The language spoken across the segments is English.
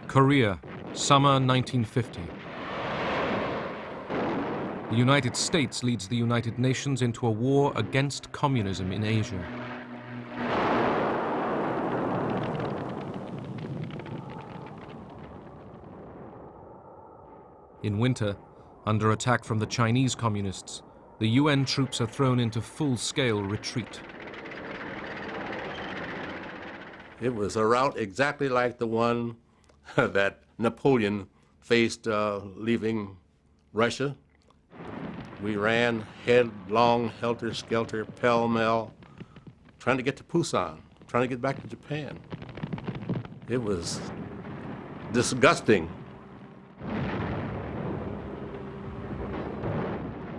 Korea, summer 1950. The United States leads the United Nations into a war against communism in Asia. In winter, under attack from the Chinese communists, the UN troops are thrown into full-scale retreat. It was a route exactly like the one that Napoleon faced leaving Russia. We ran headlong, helter-skelter, pell-mell, trying to get to Busan, trying to get back to Japan. It was disgusting.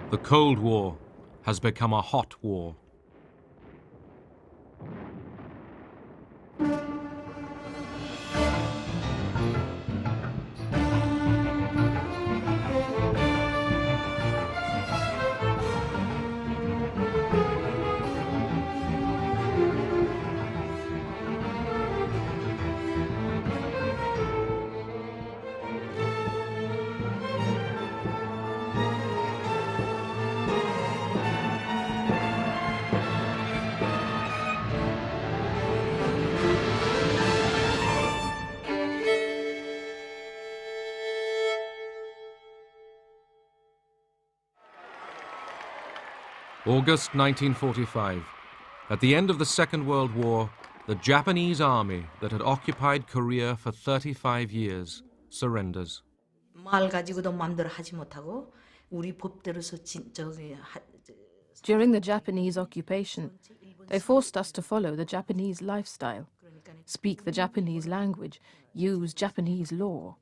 The Cold War has become a hot war. August 1945. At the end of the Second World War, the Japanese army that had occupied Korea for 35 years surrenders. During the Japanese occupation, they forced us to follow the Japanese lifestyle, speak the Japanese language, use Japanese law.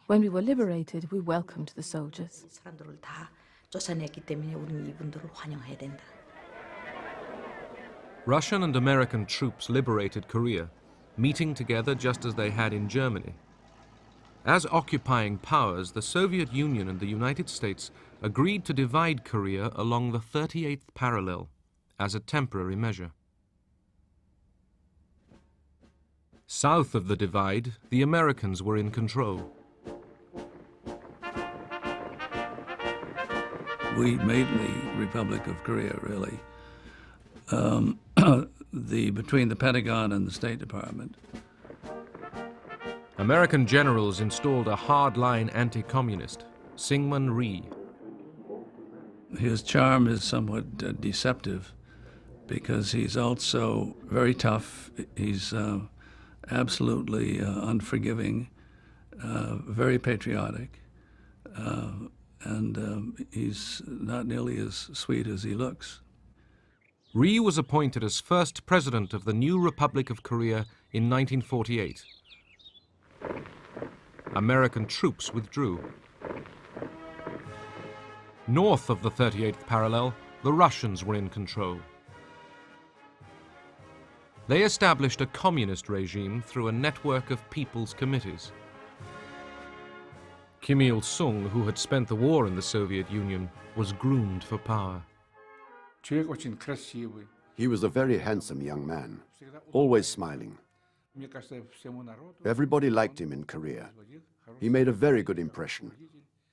When we were liberated, we welcomed the soldiers. Russian and American troops liberated Korea, meeting together just as they had in Germany. As occupying powers, the Soviet Union and the United States agreed to divide Korea along the 38th parallel as a temporary measure. South of the divide, the Americans were in control. We made the Republic of Korea, really. Between the Pentagon and the State Department. American generals installed a hard-line anti-communist, Syngman Rhee. His charm is somewhat deceptive because he's also very tough. He's absolutely unforgiving, very patriotic, and he's not nearly as sweet as he looks. Rhee was appointed as first president of the new Republic of Korea in 1948. American troops withdrew. North of the 38th parallel, the Russians were in control. They established a communist regime through a network of people's committees. Kim Il-sung, who had spent the war in the Soviet Union, was groomed for power. He was a very handsome young man, always smiling. Everybody liked him in Korea. He made a very good impression.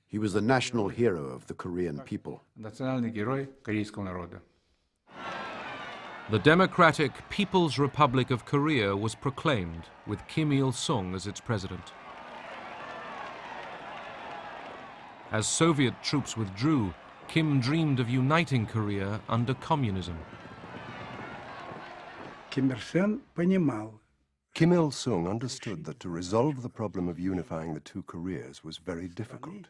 He was the national hero of the Korean people. The Democratic People's Republic of Korea was proclaimed, with Kim Il-sung as its president. As Soviet troops withdrew, Kim dreamed of uniting Korea under communism. Kim Il-sung understood that to resolve the problem of unifying the two Koreas was very difficult,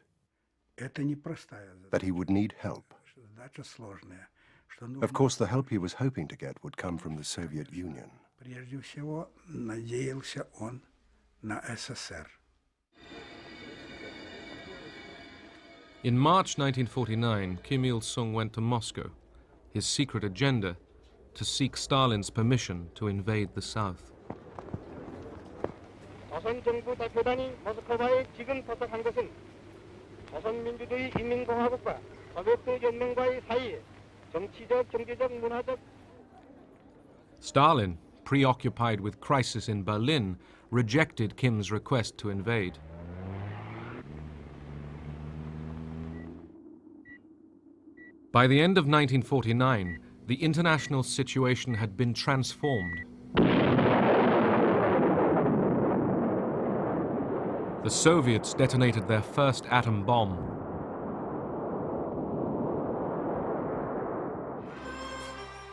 that he would need help. Of course, the help he was hoping to get would come from the Soviet Union. In March 1949, Kim Il-sung went to Moscow, his secret agenda to seek Stalin's permission to invade the South. Stalin, preoccupied with crisis in Berlin, rejected Kim's request to invade. By the end of 1949, the international situation had been transformed. The Soviets detonated their first atom bomb.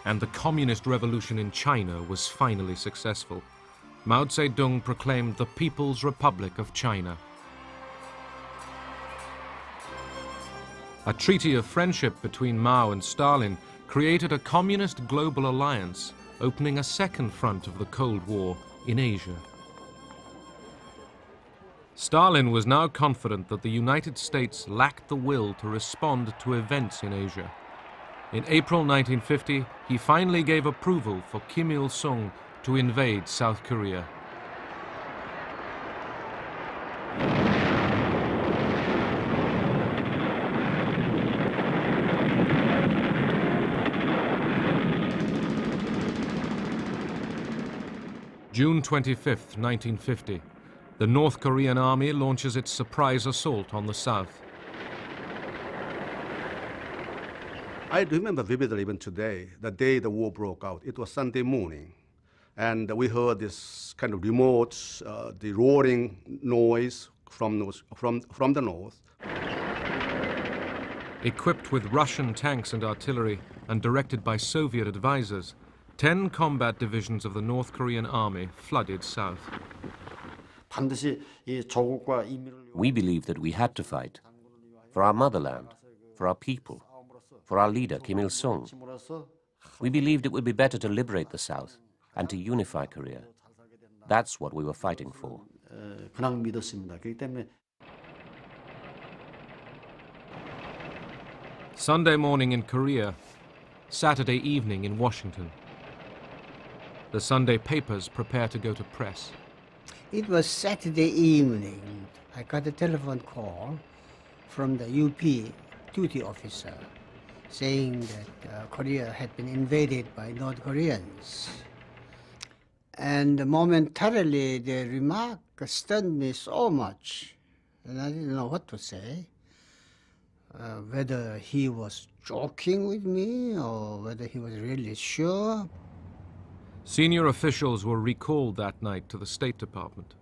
And the communist revolution in China was finally successful. Mao Zedong proclaimed the People's Republic of China. A treaty of friendship between Mao and Stalin created a communist global alliance, opening a second front of the Cold War in Asia. Stalin was now confident that the United States lacked the will to respond to events in Asia. In April 1950, he finally gave approval for Kim Il-sung to invade South Korea. June 25, 1950. The North Korean army launches its surprise assault on the south. I remember vividly even today, the day the war broke out. It was Sunday morning, and we heard this kind of remote, the roaring noise from the north. Equipped with Russian tanks and artillery and directed by Soviet advisors, 10 combat divisions of the North Korean army flooded south. We believed that we had to fight for our motherland, for our people, for our leader, Kim Il-sung. We believed it would be better to liberate the South and to unify Korea. That's what we were fighting for. Sunday morning in Korea, Saturday evening in Washington. The Sunday papers prepare to go to press. It was Saturday evening. I got a telephone call from the UP duty officer saying that Korea had been invaded by North Koreans. And momentarily the remark stunned me so much, and I didn't know what to say. Whether he was joking with me or whether he was really sure. Senior officials were recalled that night to the State Department.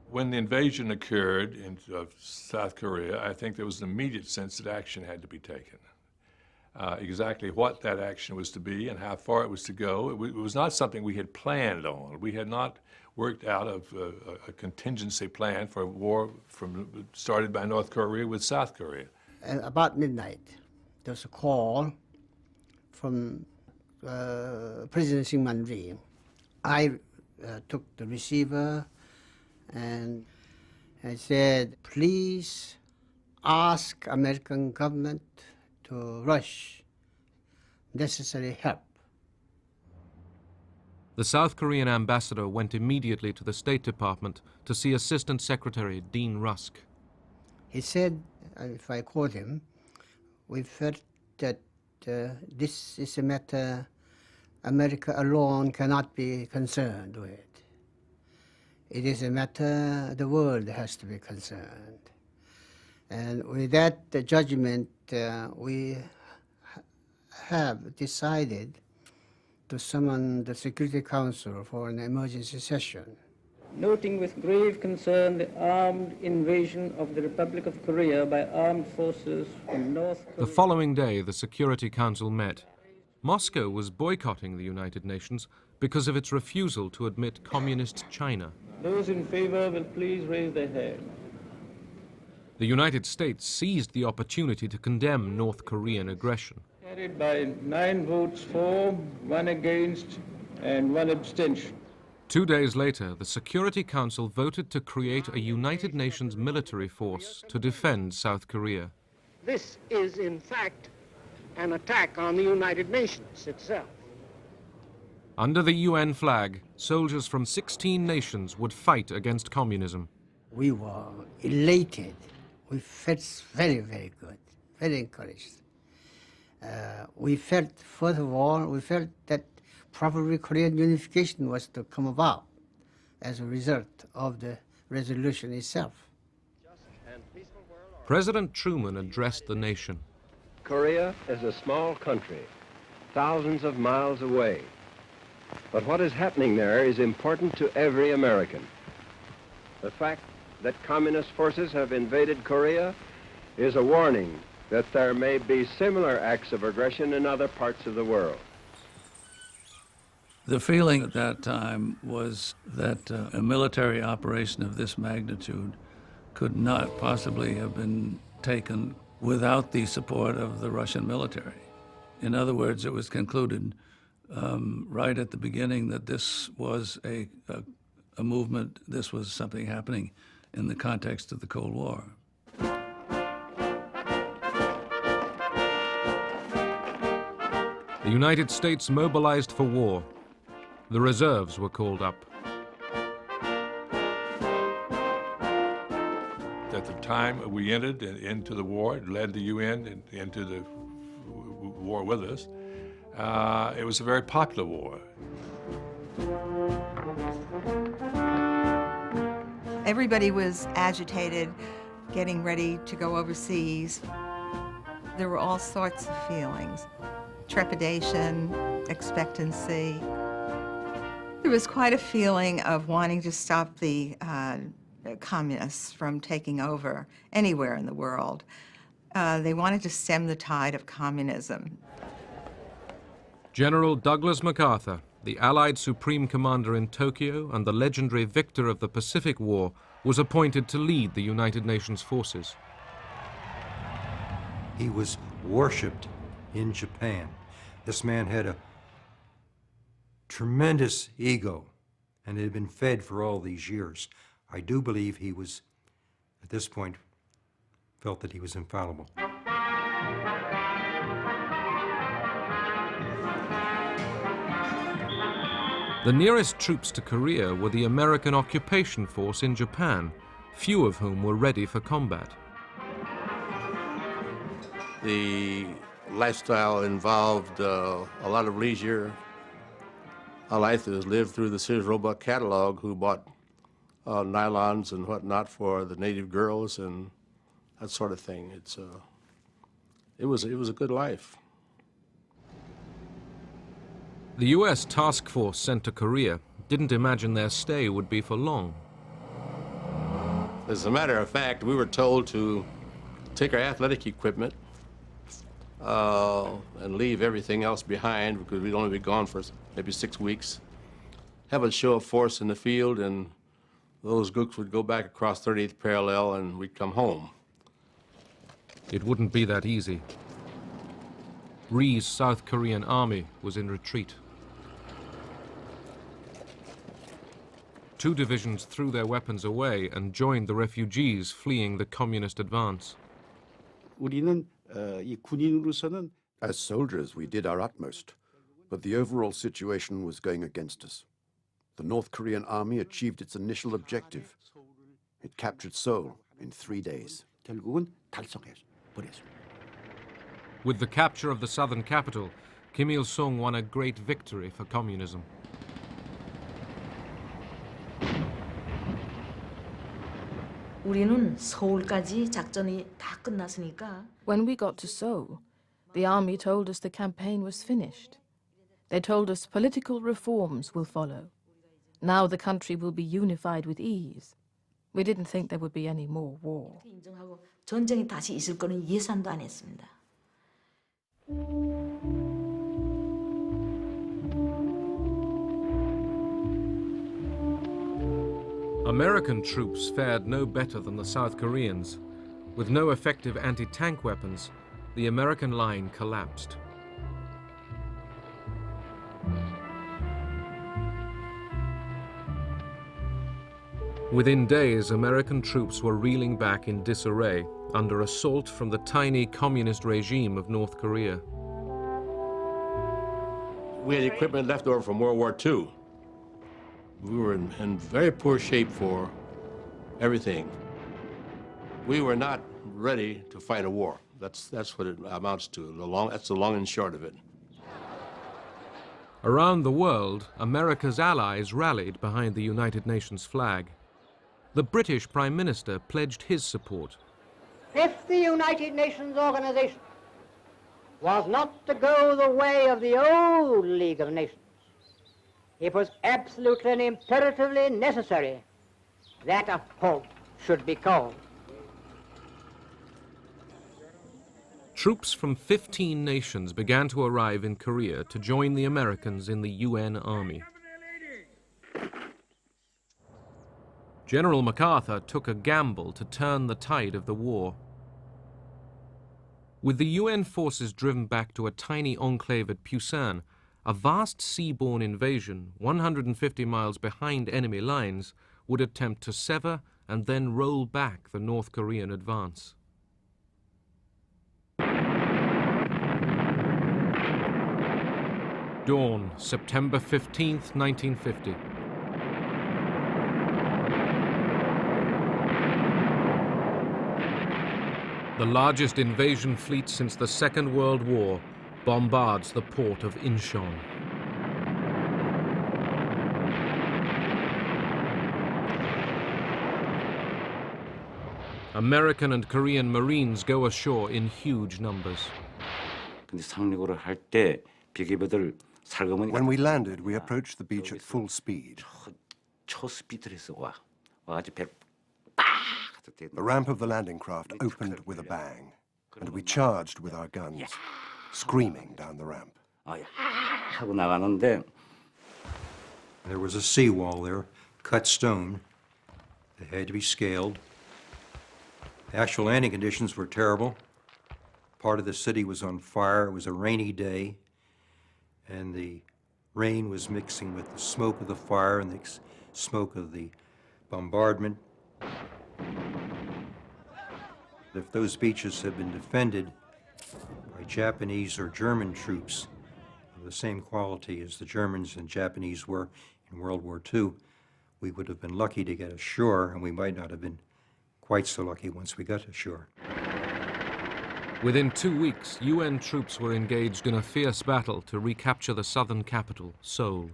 When the invasion occurred of South Korea, I think there was an immediate sense that action had to be taken. Exactly what that action was to be and how far it was to go, it was not something we had planned on. We had not worked out a contingency plan for a war started by North Korea with South Korea. And about midnight, there was a call from President Syngman Rhee. I took the receiver and I said, please ask American government to rush necessary help. The South Korean ambassador went immediately to the State Department to see Assistant Secretary Dean Rusk. He said, if I quote him, we felt that this is a matter America alone cannot be concerned with. It is a matter the world has to be concerned. And with that judgment, we have decided to summon the Security Council for an emergency session. Noting with grave concern the armed invasion of the Republic of Korea by armed forces from North Korea. The following day, the Security Council met. Moscow was boycotting the United Nations because of its refusal to admit communist China. Those in favor will please raise their hand. The United States seized the opportunity to condemn North Korean aggression. Carried by 9 votes for, 1 against, and 1 abstention. 2 days later, the Security Council voted to create a United Nations military force to defend South Korea. This is, in fact, an attack on the United Nations itself. Under the UN flag, soldiers from 16 nations would fight against communism. We were elated. We felt very, very good, very encouraged. We felt, first of all, we felt that probably Korean unification was to come about. as a result of the resolution itself. President Truman addressed the nation. Korea is a small country, thousands of miles away. But what is happening there is important to every American. The fact that communist forces have invaded Korea is a warning that there may be similar acts of aggression in other parts of the world. The feeling at that time was that a military operation of this magnitude could not possibly have been taken without the support of the Russian military. In other words, it was concluded right at the beginning that this was a movement, this was something happening in the context of the Cold War. The United States mobilized for war. The reserves were called up. At the time we entered into the war, led the UN into the war with us, it was a very popular war. Everybody was agitated, getting ready to go overseas. There were all sorts of feelings: trepidation, expectancy. There was quite a feeling of wanting to stop the communists from taking over anywhere in the world. They wanted to stem the tide of communism. General Douglas MacArthur, the Allied Supreme Commander in Tokyo and the legendary victor of the Pacific War, was appointed to lead the United Nations forces. He was worshipped in Japan. This man had a tremendous ego, and it had been fed for all these years. I do believe he was, at this point, felt that he was infallible. The nearest troops to Korea were the American occupation force in Japan, few of whom were ready for combat. The lifestyle involved a lot of leisure. I like to live through the Sears Roebuck catalog, who bought nylons and whatnot for the native girls and that sort of thing. It was a good life. The U.S. task force sent to Korea didn't imagine their stay would be for long. As a matter of fact, we were told to take our athletic equipment and leave everything else behind, because we'd only be gone for maybe 6 weeks. Have a show of force in the field, and those groups would go back across 38th parallel and we'd come home. It wouldn't be that easy. Rhee's South Korean army was in retreat. 2 divisions threw their weapons away and joined the refugees fleeing the communist advance. As soldiers, we did our utmost, but the overall situation was going against us. The North Korean army achieved its initial objective. It captured Seoul in 3 days. With the capture of the southern capital, Kim Il-sung won a great victory for communism. 우리는 서울까지 작전이 다 끝났으니까. When we got to Seoul, the army told us the campaign was finished. They told us political reforms will follow. Now the country will be unified with ease. We didn't think there would be any more war. 인정하고 전쟁이 다시 있을 거는 예상도 안 했습니다. American troops fared no better than the South Koreans. With no effective anti-tank weapons, the American line collapsed. Within days, American troops were reeling back in disarray under assault from the tiny communist regime of North Korea. We had equipment left over from World War II. We were in very poor shape for everything. We were not ready to fight a war. That's what it amounts to. That's the long and short of it. Around the world, America's allies rallied behind the United Nations flag. The British Prime Minister pledged his support. If the United Nations organization was not to go the way of the old League of Nations, it was absolutely and imperatively necessary that a halt should be called. Troops from 15 nations began to arrive in Korea to join the Americans in the UN Army. General MacArthur took a gamble to turn the tide of the war. With the UN forces driven back to a tiny enclave at Pusan, a vast seaborne invasion 150 miles behind enemy lines would attempt to sever and then roll back the North Korean advance. Dawn, September 15th, 1950. The largest invasion fleet since the Second World War bombards the port of Incheon. American and Korean Marines go ashore in huge numbers. When we landed, we approached the beach at full speed. The ramp of the landing craft opened with a bang, and we charged with our guns, screaming down the ramp. There was a seawall there, cut stone. It had to be scaled. The actual landing conditions were terrible. Part of the city was on fire. It was a rainy day, and the rain was mixing with the smoke of the fire and the smoke of the bombardment. If those beaches had been defended by Japanese or German troops of the same quality as the Germans and Japanese were in World War II, we would have been lucky to get ashore, and we might not have been quite so lucky once we got ashore. Within 2 weeks, UN troops were engaged in a fierce battle to recapture the southern capital, Seoul.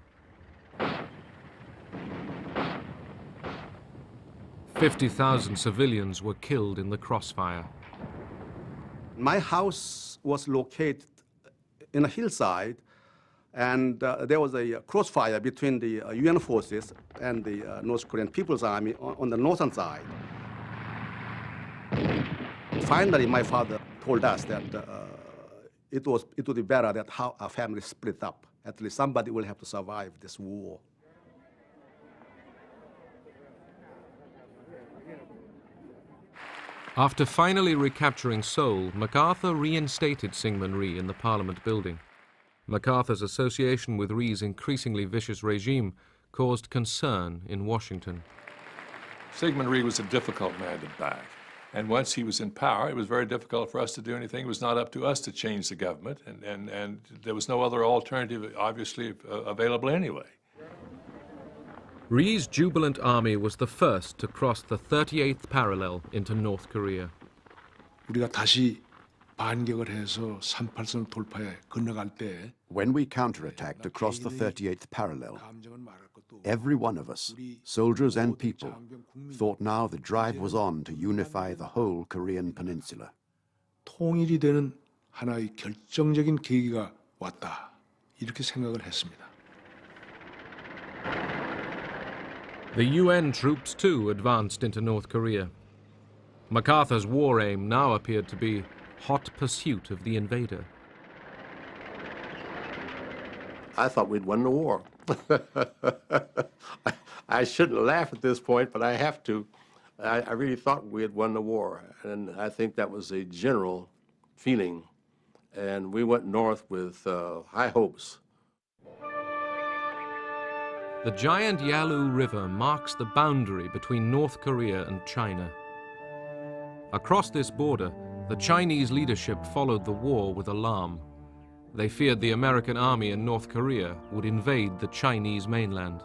50,000 civilians were killed in the crossfire. My house was located in a hillside, and there was a crossfire between the UN forces and the North Korean People's Army on the northern side. Finally, my father told us that it would be better that how our family split up. At least somebody will have to survive this war. After finally recapturing Seoul, MacArthur reinstated Syngman Rhee in the Parliament building. MacArthur's association with Rhee's increasingly vicious regime caused concern in Washington. Syngman Rhee was a difficult man to back. And once he was in power, it was very difficult for us to do anything. It was not up to us to change the government, and there was no other alternative, obviously, available anyway. Rhee's jubilant army was the first to cross the 38th parallel into North Korea. When we counterattacked across the 38th parallel, every one of us, soldiers and people, thought now the drive was on to unify the whole Korean peninsula. 통일이 되는 하나의 결정적인 계기가 왔다. 이렇게 생각을 했습니다. The UN troops, too, advanced into North Korea. MacArthur's war aim now appeared to be hot pursuit of the invader. I thought we'd won the war. I shouldn't laugh at this point, but I have to. I really thought we had won the war, and I think that was a general feeling. And we went north with high hopes. The giant Yalu River marks the boundary between North Korea and China. Across this border, the Chinese leadership followed the war with alarm. They feared the American army in North Korea would invade the Chinese mainland.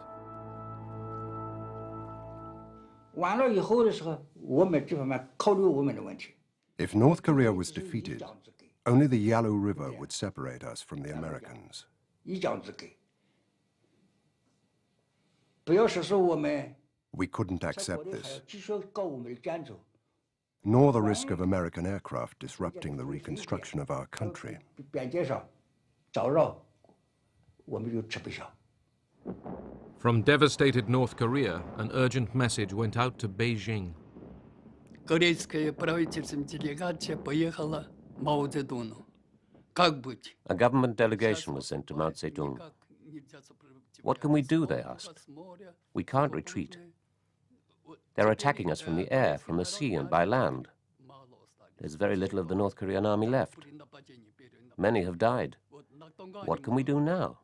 If North Korea was defeated, only the Yalu River would separate us from the Americans. We couldn't accept this, nor the risk of American aircraft disrupting the reconstruction of our country. From devastated North Korea, an urgent message went out to Beijing. A government delegation was sent to Mao Zedong. What can we do, they asked. We can't retreat. They're attacking us from the air, from the sea, and by land. There's very little of the North Korean army left. Many have died. What can we do now?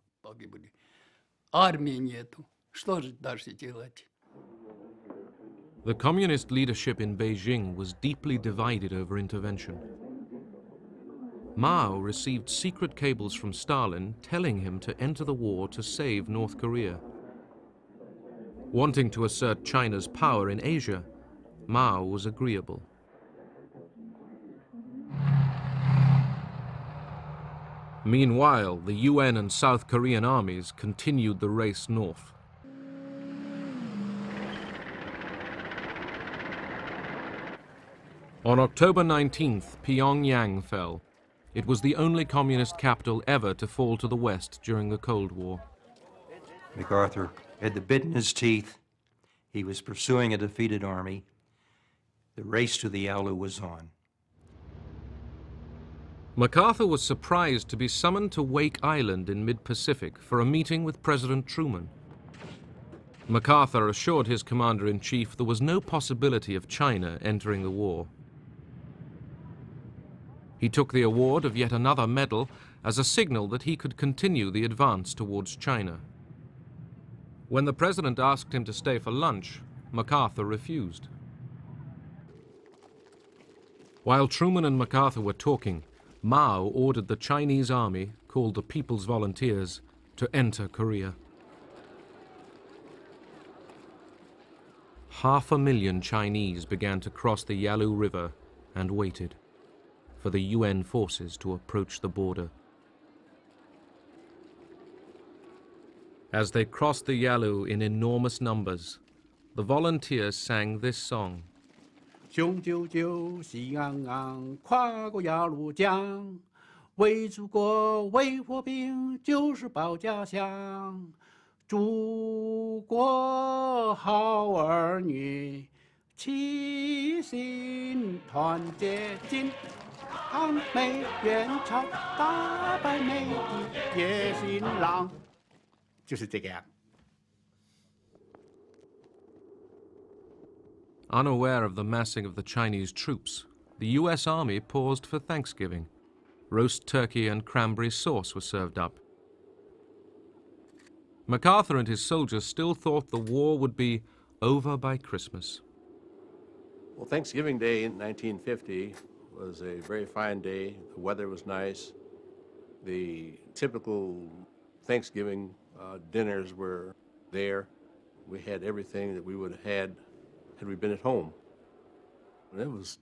The communist leadership in Beijing was deeply divided over intervention. Mao received secret cables from Stalin telling him to enter the war to save North Korea. Wanting to assert China's power in Asia, Mao was agreeable. Meanwhile, the UN and South Korean armies continued the race north. On October 19th, Pyongyang fell. It was the only communist capital ever to fall to the West during the Cold War. MacArthur had the bit in his teeth. He was pursuing a defeated army. The race to the Yalu was on. MacArthur was surprised to be summoned to Wake Island in mid-Pacific for a meeting with President Truman. MacArthur assured his commander-in-chief there was no possibility of China entering the war. He took the award of yet another medal as a signal that he could continue the advance towards China. When the president asked him to stay for lunch, MacArthur refused. While Truman and MacArthur were talking, Mao ordered the Chinese army, called the People's Volunteers, to enter Korea. 500,000 Chinese began to cross the Yalu River and waited for the UN forces to approach the border. As they crossed the Yalu in enormous numbers, the volunteers sang this song. 雄赳赳，喜昂昂，跨过鸭绿江，为祖国，为国兵，就是保家乡。祖国好儿女，齐心团结劲，抗美援朝，打败美帝野心狼，就是这个样。 Unaware of the massing of the Chinese troops, the US Army paused for Thanksgiving. Roast turkey and cranberry sauce were served up. MacArthur and his soldiers still thought the war would be over by Christmas. Well, Thanksgiving Day in 1950 was a very fine day. The weather was nice. The typical Thanksgiving dinners were there. We had everything that we would have had we been at home. And it was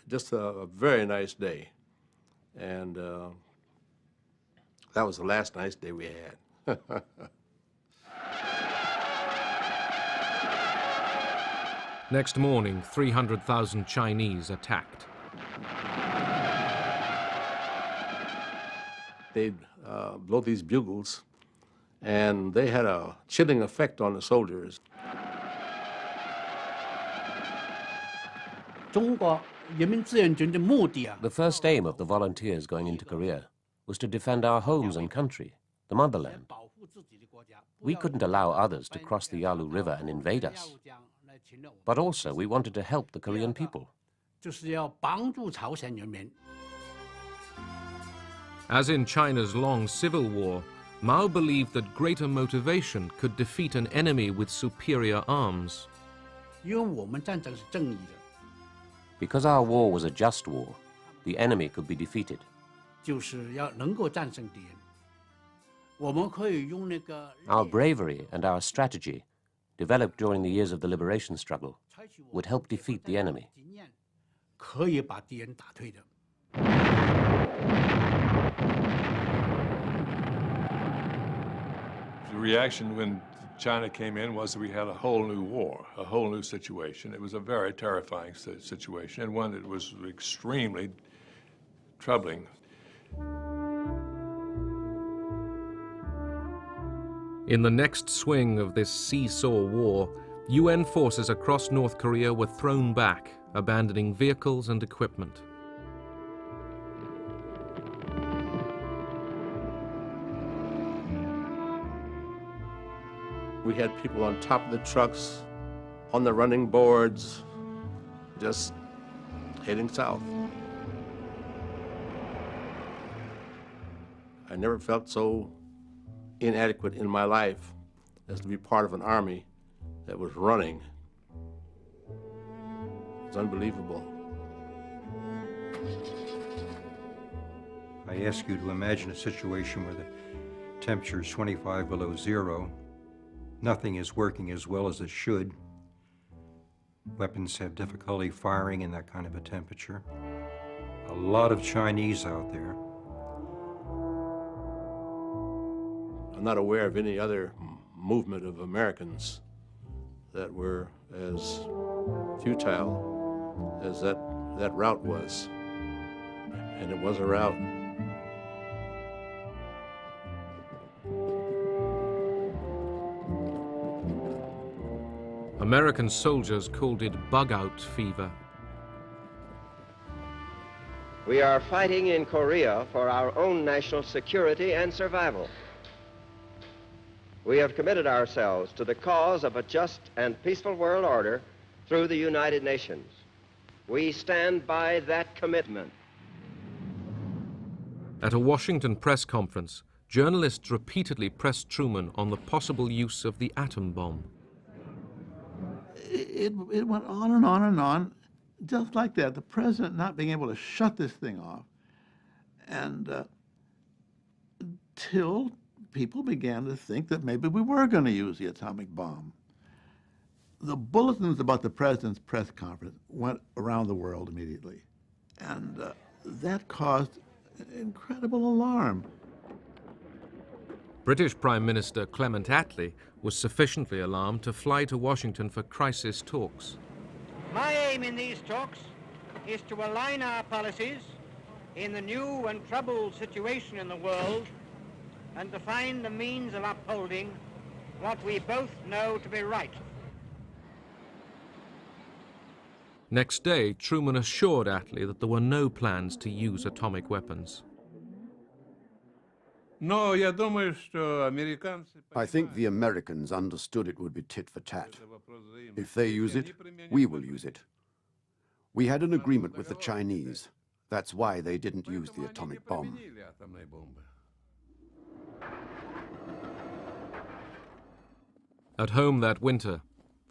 just a very nice day. And that was the last nice day we had. Next morning, 300,000 Chinese attacked. They'd blow these bugles, and they had a chilling effect on the soldiers. The first aim of the volunteers going into Korea was to defend our homes and country, the motherland. We couldn't allow others to cross the Yalu River and invade us. But also we wanted to help the Korean people. As in China's long civil war, Mao believed that greater motivation could defeat an enemy with superior arms. Because our war was a just war, the enemy could be defeated. Our bravery and our strategy, developed during the years of the liberation struggle, would help defeat the enemy. The reaction when China came in was that we had a whole new war, a whole new situation. It was a very terrifying situation, and one that was extremely troubling. In the next swing of this seesaw war, UN forces across North Korea were thrown back, abandoning vehicles and equipment. We had people on top of the trucks, on the running boards, just heading south. I never felt so inadequate in my life as to be part of an army that was running. It's unbelievable. I ask you to imagine a situation where the temperature is 25 below zero. Nothing is working as well as it should. Weapons have difficulty firing in that kind of a temperature. A lot of Chinese out there. I'm not aware of any other movement of Americans that were as futile as that rout was. And it was a rout. American soldiers called it bug-out fever. We are fighting in Korea for our own national security and survival. We have committed ourselves to the cause of a just and peaceful world order through the United Nations. We stand by that commitment. At a Washington press conference, journalists repeatedly pressed Truman on the possible use of the atom bomb. It went on and on and on, just like that. The president not being able to shut this thing off, and till people began to think that maybe we were going to use the atomic bomb. The bulletins about the president's press conference went around the world immediately, and that caused incredible alarm. British Prime Minister Clement Attlee was sufficiently alarmed to fly to Washington for crisis talks. My aim in these talks is to align our policies in the new and troubled situation in the world and to find the means of upholding what we both know to be right. Next day, Truman assured Attlee that there were no plans to use atomic weapons. I think the Americans understood it would be tit for tat. If they use it, we will use it. We had an agreement with the Chinese. That's why they didn't use the atomic bomb. At home that winter,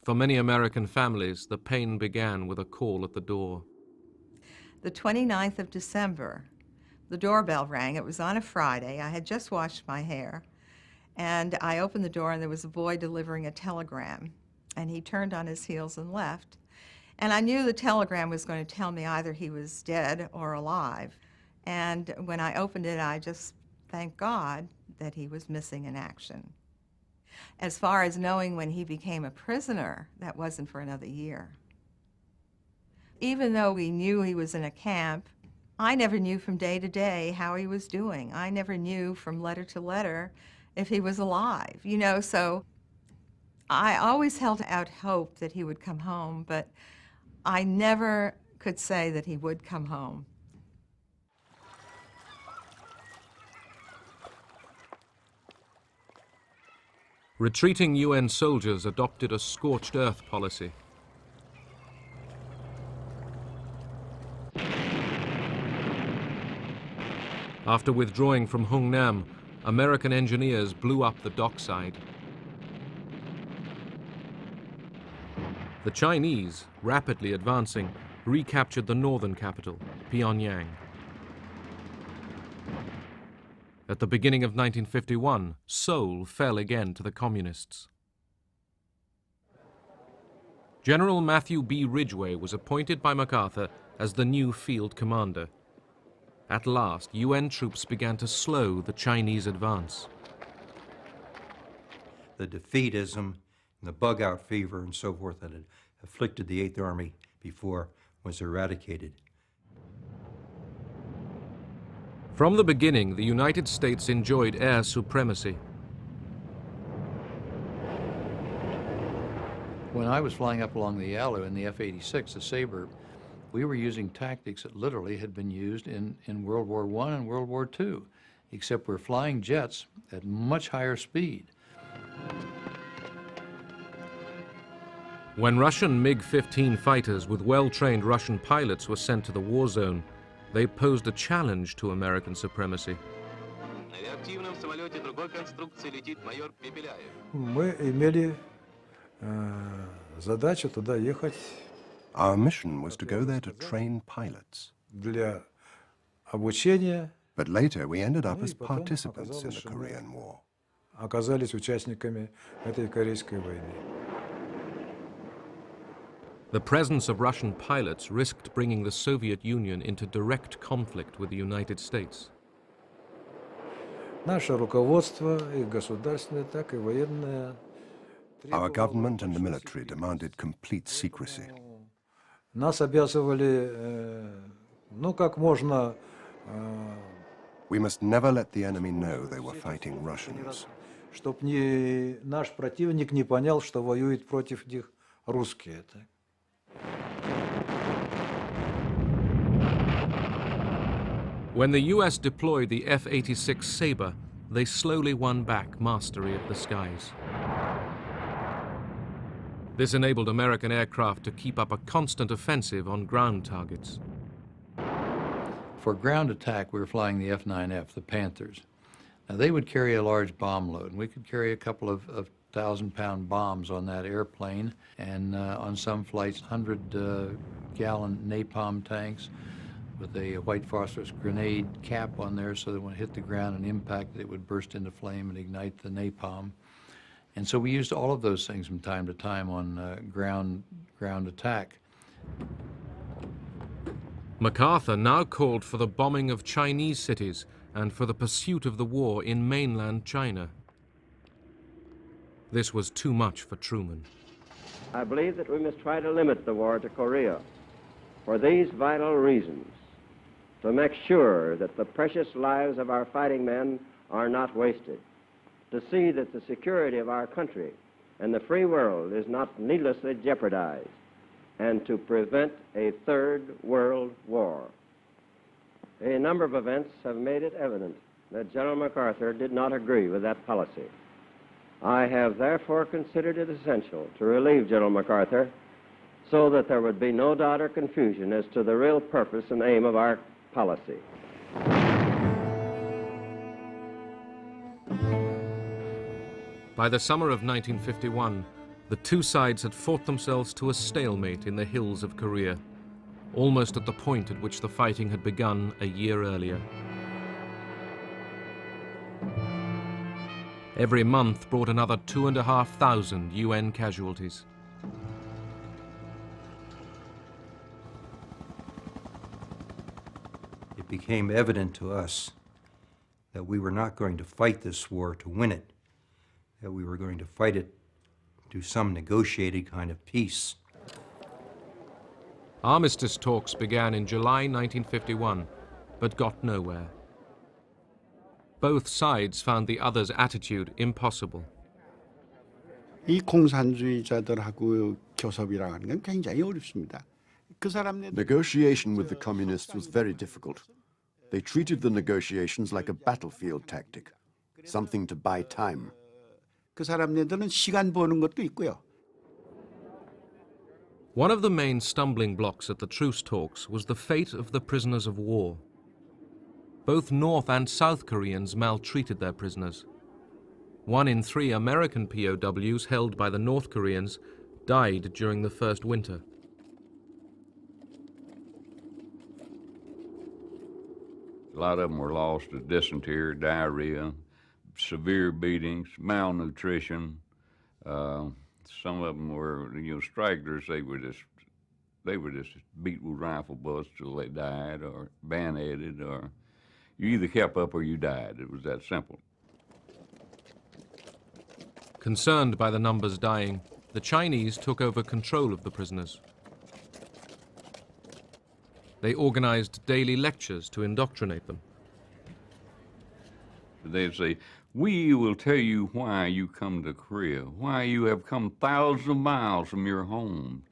for many American families, the pain began with a call at the door. The 29th of December, the doorbell rang. It was on a Friday. I had just washed my hair. And I opened the door, and there was a boy delivering a telegram. And he turned on his heels and left. And I knew the telegram was going to tell me either he was dead or alive. And when I opened it, I just thanked God that he was missing in action. As far as knowing when he became a prisoner, that wasn't for another year. Even though we knew he was in a camp, I never knew from day to day how he was doing. I never knew from letter to letter if he was alive, you know, so I always held out hope that he would come home, but I never could say that he would come home. Retreating UN soldiers adopted a scorched earth policy. After withdrawing from Hungnam, American engineers blew up the dockside. The Chinese, rapidly advancing, recaptured the northern capital, Pyongyang. At the beginning of 1951, Seoul fell again to the communists. General Matthew B. Ridgway was appointed by MacArthur as the new field commander. At last, UN troops began to slow the Chinese advance. the defeatism and the bug-out fever and so forth that had afflicted the Eighth Army before was eradicated. From the beginning, the United States enjoyed air supremacy. When I was flying up along the Yalu in the F-86, the Sabre, we were using tactics that literally had been used in World War I and World War II, except we're flying jets at much higher speed. When Russian MiG-15 fighters with well-trained Russian pilots were sent to the war zone, they posed a challenge to American supremacy. Мы имели задачу туда ехать. Our mission was to go there to train pilots. Для обучения. But later we ended up as participants in the Korean War. Оказались участниками этой Корейской войны. The presence of Russian pilots risked bringing the Soviet Union into direct conflict with the United States. Наше руководство, и государственное, так и военное. Our government and the military demanded complete secrecy. Нас обязывали, как можно. We must never let the enemy know they were fighting Russians. Чтоб наш противник не понял, что воюет против них русские. When the US deployed the F-86 Sabre, they slowly won back mastery of the skies. This enabled American aircraft to keep up a constant offensive on ground targets. For ground attack, we were flying the F-9F, the Panthers. Now, they would carry a large bomb load, and we could carry a couple of 1,000-pound bombs on that airplane, and on some flights, 100-gallon napalm tanks with a white phosphorus grenade cap on there so that when it hit the ground and impacted, it would burst into flame and ignite the napalm. And so we used all of those things from time to time on ground attack. MacArthur now called for the bombing of Chinese cities and for the pursuit of the war in mainland China. This was too much for Truman. I believe that we must try to limit the war to Korea for these vital reasons: to make sure that the precious lives of our fighting men are not wasted, to see that the security of our country and the free world is not needlessly jeopardized, and to prevent a third world war. A number of events have made it evident that General MacArthur did not agree with that policy. I have therefore considered it essential to relieve General MacArthur so that there would be no doubt or confusion as to the real purpose and aim of our policy. By the summer of 1951, the two sides had fought themselves to a stalemate in the hills of Korea, almost at the point at which the fighting had begun a year earlier. Every month brought another 2,500 UN casualties. It became evident to us that we were not going to fight this war to win it, that we were going to fight it to some negotiated kind of peace. Armistice talks began in July 1951, but got nowhere. Both sides found the other's attitude impossible. 이 공산주의자들하고 교섭이라는 건 굉장히 어렵습니다. Negotiation with the communists was very difficult. They treated the negotiations like a battlefield tactic, something to buy time. 그 사람네들은 시간 버는 것도 있고요. One of the main stumbling blocks at the truce talks was the fate of the prisoners of war. Both North and South Koreans maltreated their prisoners. 1 in 3 American POWs held by the North Koreans died during the first winter. A lot of them were lost to dysentery, diarrhea, severe beatings, malnutrition. Some of them were, stragglers. They were just beat with rifle bullets till they died, or bayoneted, or you either kept up or you died. It was that simple. Concerned by the numbers dying, the Chinese took over control of the prisoners. They organized daily lectures to indoctrinate them. They'd say, "We will tell you why you come to Korea, why you have come thousands of miles from your homes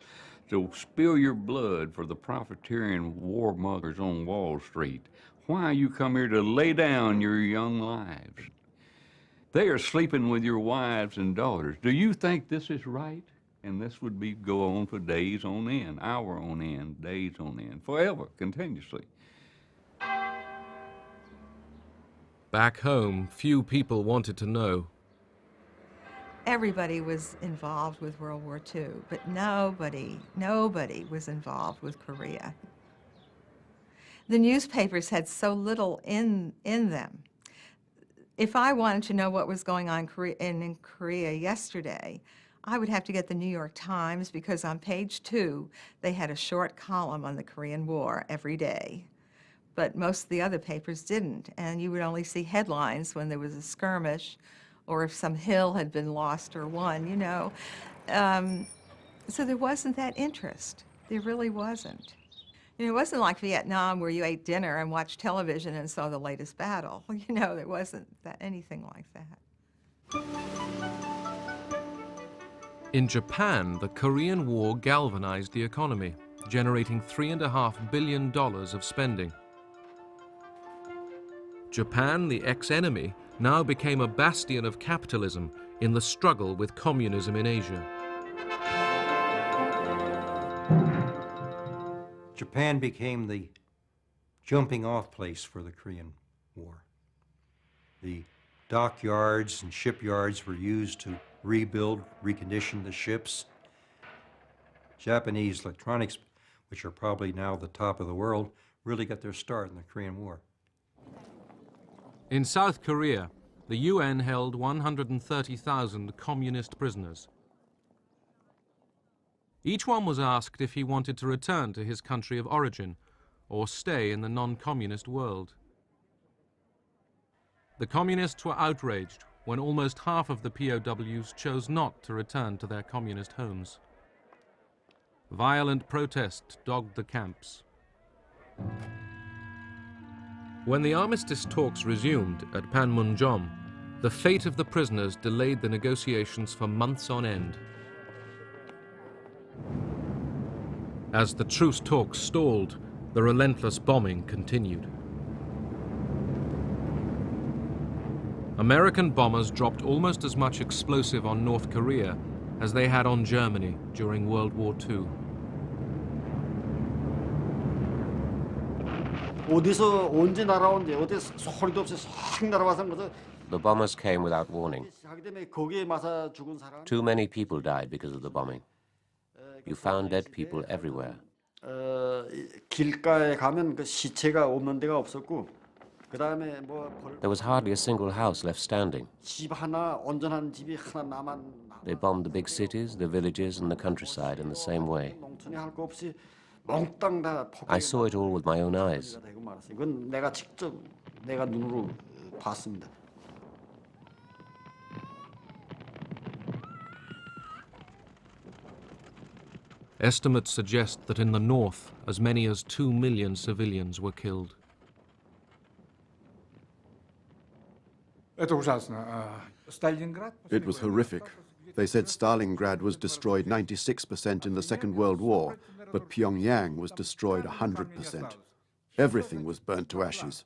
to spill your blood for the profiteering warmongers on Wall Street, why you come here to lay down your young lives. They are sleeping with your wives and daughters. Do you think this is right?" And this would go on for days on end, hour on end, days on end, forever, continuously. Back home, few people wanted to know. Everybody was involved with World War II, but nobody was involved with Korea. The newspapers had so little in them. If I wanted to know what was going on in Korea yesterday, I would have to get the New York Times, because on page 2, they had a short column on the Korean War every day. But most of the other papers didn't, and you would only see headlines when there was a skirmish or if some hill had been lost or won, you know. So there wasn't that interest. There really wasn't. You know, it wasn't like Vietnam where you ate dinner and watched television and saw the latest battle. You know, there wasn't anything like that. In Japan, the Korean War galvanized the economy, generating $3.5 billion of spending. Japan, the ex-enemy, now became a bastion of capitalism in the struggle with communism in Asia. Japan became the jumping-off place for the Korean War. The dockyards and shipyards were used to rebuild, recondition the ships. Japanese electronics, which are probably now the top of the world, really got their start in the Korean War. In South Korea, the UN held 130,000 communist prisoners. Each one was asked if he wanted to return to his country of origin or stay in the non-communist world. The communists were outraged when almost half of the POWs chose not to return to their communist homes. Violent protest dogged the camps. When the armistice talks resumed at Panmunjom, the fate of the prisoners delayed the negotiations for months on end. As the truce talks stalled, the relentless bombing continued. American bombers dropped almost as much explosive on North Korea as they had on Germany during World War II. 어디서 언제 날아온지 어디서 소리도 없이 싹 날아와서 거저. The bombers came without warning. 하기 때문에 거기에 맞아 죽은 사람. Too many people died because of the bombing. You found dead people everywhere. 길가에 가면 그 시체가 없는 데가 없었고, 그다음에 뭐. There was hardly a single house left standing. 집 하나 온전한 집이 하나 남아. They bombed the big cities, the villages, and the countryside in the same way. 농촌에 할 거 없이. I saw it all with my own eyes. 이건 내가 직접 내가 눈으로 봤습니다. Estimates suggest that in the north, as many as 2 million civilians were killed. It was horrific. They said Stalingrad was destroyed 96% in the Second World War, but Pyongyang was destroyed 100%. Everything was burnt to ashes.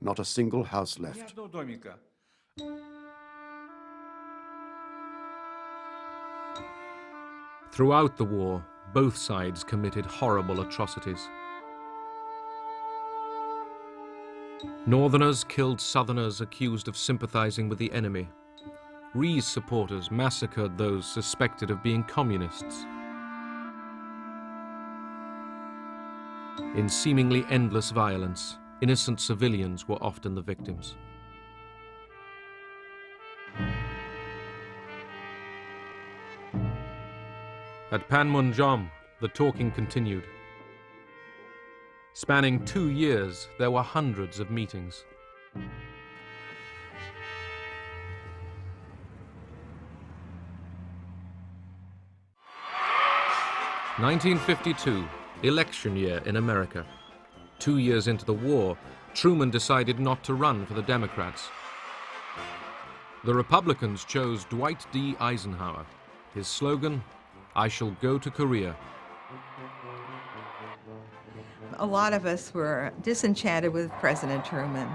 Not a single house left. Throughout the war, both sides committed horrible atrocities. Northerners killed Southerners accused of sympathizing with the enemy. Rhee's supporters massacred those suspected of being communists. In seemingly endless violence, innocent civilians were often the victims. At Panmunjom, the talking continued. Spanning 2 years, there were hundreds of meetings. 1952, election year in America. 2 years into the war, Truman decided not to run for the Democrats. The Republicans chose Dwight D. Eisenhower. His slogan, "I shall go to Korea." A lot of us were disenchanted with President Truman.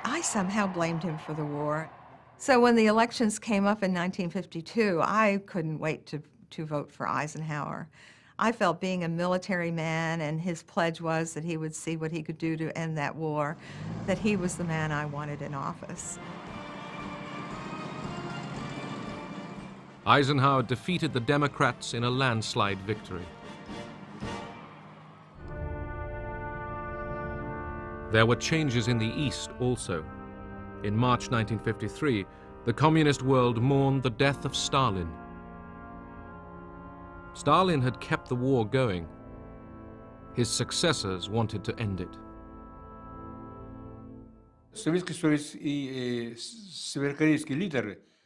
I somehow blamed him for the war. So when the elections came up in 1952, I couldn't wait to vote for Eisenhower. I felt, being a military man, and his pledge was that he would see what he could do to end that war, that he was the man I wanted in office. Eisenhower defeated the Democrats in a landslide victory. There were changes in the East also. In March 1953, the communist world mourned the death of Stalin. Stalin had kept the war going. His successors wanted to end it.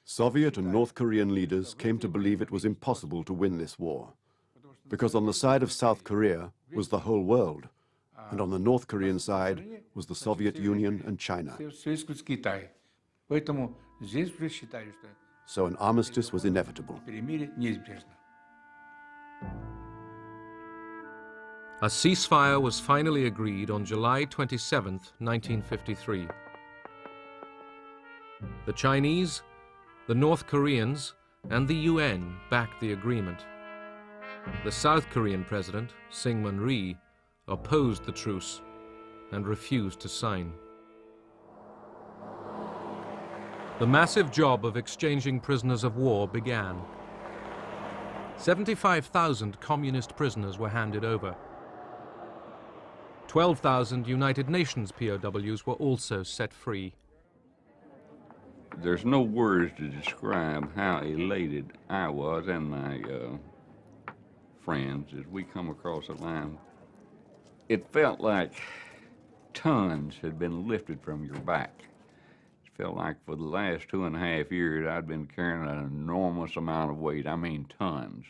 Soviet and North Korean leaders came to believe it was impossible to win this war, because on the side of South Korea was the whole world, and on the North Korean side was the Soviet Union and China. So an armistice was inevitable. A ceasefire was finally agreed on July 27, 1953. The Chinese, the North Koreans, and the UN backed the agreement. The South Korean president, Syngman Rhee, opposed the truce and refused to sign. The massive job of exchanging prisoners of war began. 75,000 communist prisoners were handed over. 12,000 United Nations POWs were also set free. There's no words to describe how elated I was and my friends as we come across the line. It felt like tons had been lifted from your back. It felt like for the last 2.5 years I'd been carrying an enormous amount of weight, I mean tons.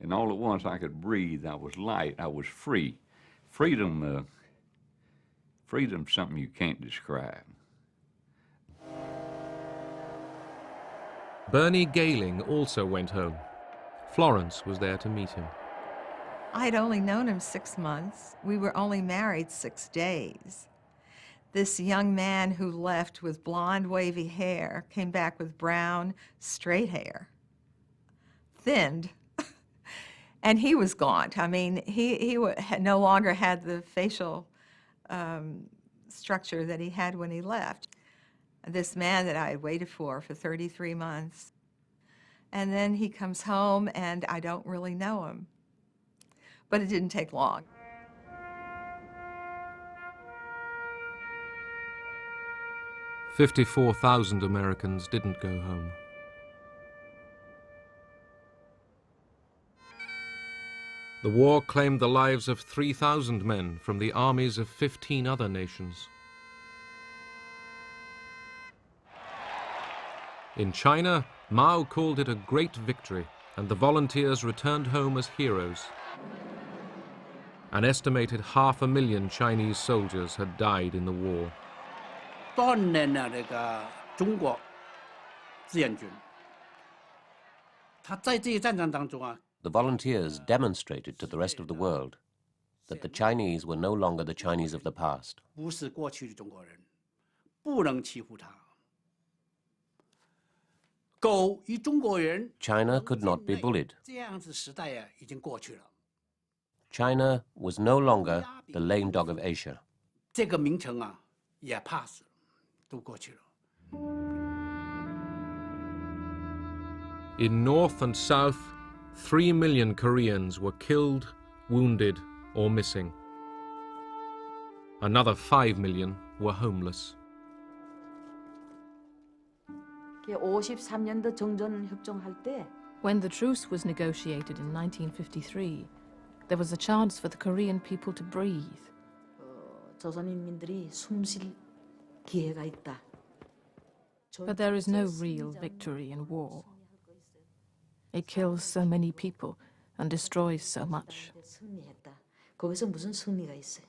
And all at once I could breathe, I was light, I was free. Freedom's something you can't describe. Bernie Gailing also went home. Florence was there to meet him. I'd only known him 6 months. We were only married 6 days. This young man who left with blonde, wavy hair came back with brown, straight hair, thinned. And he was gaunt. I mean, he no longer had the facial structure that he had when he left. This man that I had waited for 33 months. And then he comes home, and I don't really know him. But it didn't take long. "54,000 Americans didn't go home. The war claimed the lives of 3,000 men from the armies of 15 other nations. In China, Mao called it a great victory, and the volunteers returned home as heroes. An estimated 500,000 Chinese soldiers had died in the war. The volunteers demonstrated to the rest of the world that the Chinese were no longer the Chinese of the past. China could not be bullied. China was no longer the lame dog of Asia. In North and South, 3 million Koreans were killed, wounded, or missing. Another 5 million were homeless. 53년도 정전 협정할 때 When the truce was negotiated in 1953, there was a chance for the Korean people to breathe. 조선인민들이 숨쉴 기회가 있다. But there is no real victory in war. It kills so many people and destroys so much. 승리했다. 거기서 무슨 승리가 있어요?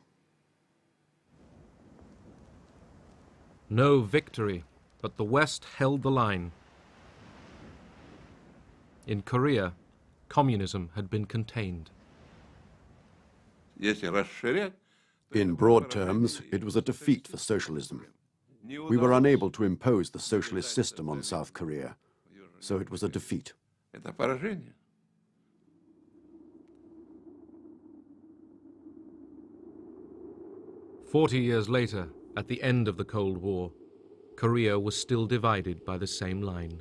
No victory, but the West held the line. In Korea, communism had been contained. In broad terms, it was a defeat for socialism. We were unable to impose the socialist system on South Korea, so it was a defeat. 40 years later, at the end of the Cold War, Korea was still divided by the same line.